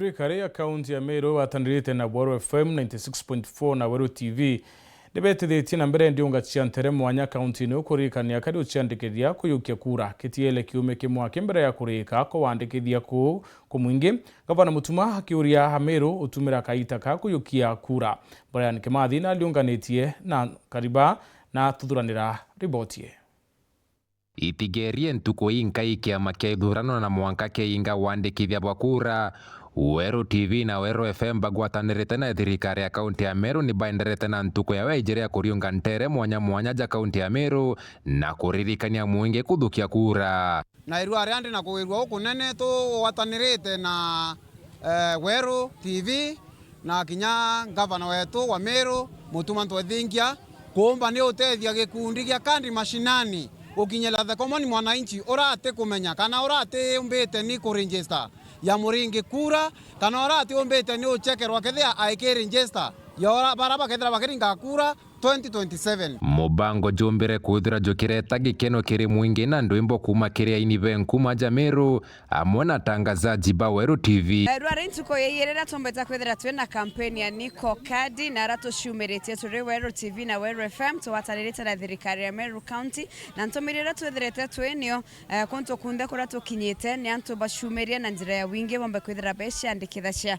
Afrika ria kaunti ya Meru watanirite na Wero FM 96.4 na Wero TV ndibetithetie na mbere ndiunga cia ntere mwanya kaunti ni ukurikania kari uciandikithia kuyukia kura kitiele kiume kimwa kimbere ya kurika ko wandikithia ku mwingi gavana Mutuma akiuria Meru utumira kaita ka kuyukia kura. Brian Kimathi na liunganitie na kariba na tuthuranira ribotie. Itigerie ntuko inkai kiama kia ithurano na mwanka keinga wandikithia bwa kura. Wero TV na Wero FM bagwatanirite na thirikari ya kaunti ya Meru ni baenderete na ntuko ya waijiria kuriunga ntere mwanya ja kaunti ya Meru na kuririkania mwingi kuthukia kura. Na iru ariandi na kuwirwa huku nene tu watanirite na Wero TV na kinya gavana wetu wa Meru Mutuma Ntwethingia kuomba ni utethia gikundi gia kandi mashinani ukinyela the common mwananchi orate kumenya kana orate umbete ni ku register ya muringi kura kana orate umbete ni uchekerwa kethia aike register ya baraba kethira bakiringa kura 2027. Mubango jombere kuthira jokireta gikeno kiri mwingi na ndwimbo kuma kiria iniven kuma Meru amona tangazaji ba Wero TV. Rwari ntuko yeyerera tombeta kwethira twena kampeni ya Niko Kadi na rato shumerete turi Wero TV na Wero FM twatanirite na thirikari ya Meru County na ntomirira twethirete twenio konto kunde kura tukinyite ni antu bashumeria na njira ya wingi bombe kwethira besha andikithasha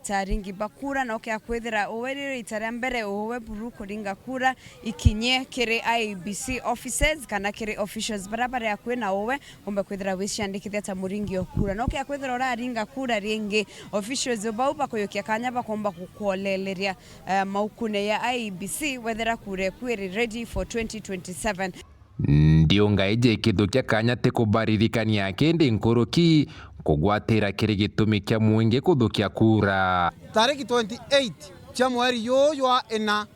taringi bakura na okia kwethira uwerire itara mbere uwe buruko ringa kura ikinye kiri IEBC offices kana kiri officials barabara ya kwena owe bombe kwethira wishandikithia ta muringi okura no kya kwethira ora ringa kura ringi officials baupa koyokia kanya bakomba kukolereria maukune ya IEBC wethera kure kwiri ready for 2027. Ndiunga ije kithukia kanya tikubaririkania kindi nkuruki kugwatira kiri gitumi kia mwingi kuthukia kura tariki 28 cha mweri yoywa ena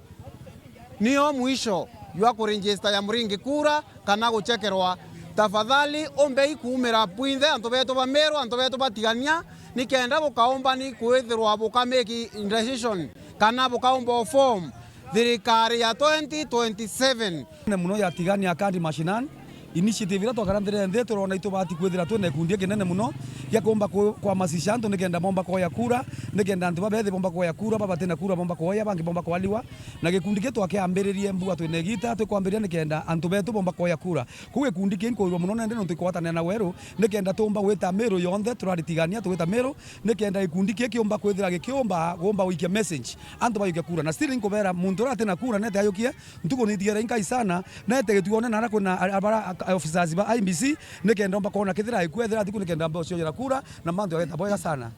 niyo mwisho ywa kuregister ya muringi kura kana guchekerwa. Tafadhali ombe ikumira bwinthe antu betu ba Meru antu betu batigania nikenda bukaomba ni kwithirwa bukameki decision kana bukaomba form thirikari ya 2027 ne muno ya tigania kandi mashinani initiative ira twakarandire nthe turona itubati kwithira twene kundi kinene muno ya kuomba kwa masishanto nikenda bomba koya kura nikenda antu babethe bomba koya kura babatena kura bomba koya bangi bomba kwaliwa na gikundi gitu akiambiririe mbua twene gita tukwambiria nikenda antu betu bomba koya kura kuwe kundi kinko muno nende no tukwatana na Wero nikenda tumba weta Meru yonthe turaritigania tuweta Meru nikenda ikundi kiomba kwithira gikiomba gomba wikia message antu bayukia kura na still nkobera muntu ratena kura nete ayukia ntuko nitigira inkai sana nete gituone na kuna abara officers ba IEBC nikenda omba kona kithira ikwethira thiku nikenda mbo cio kura na mandu ageta boya sana.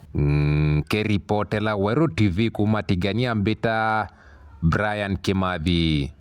Ke reportela Wero TV kumatigania mbita Brian Kimathi.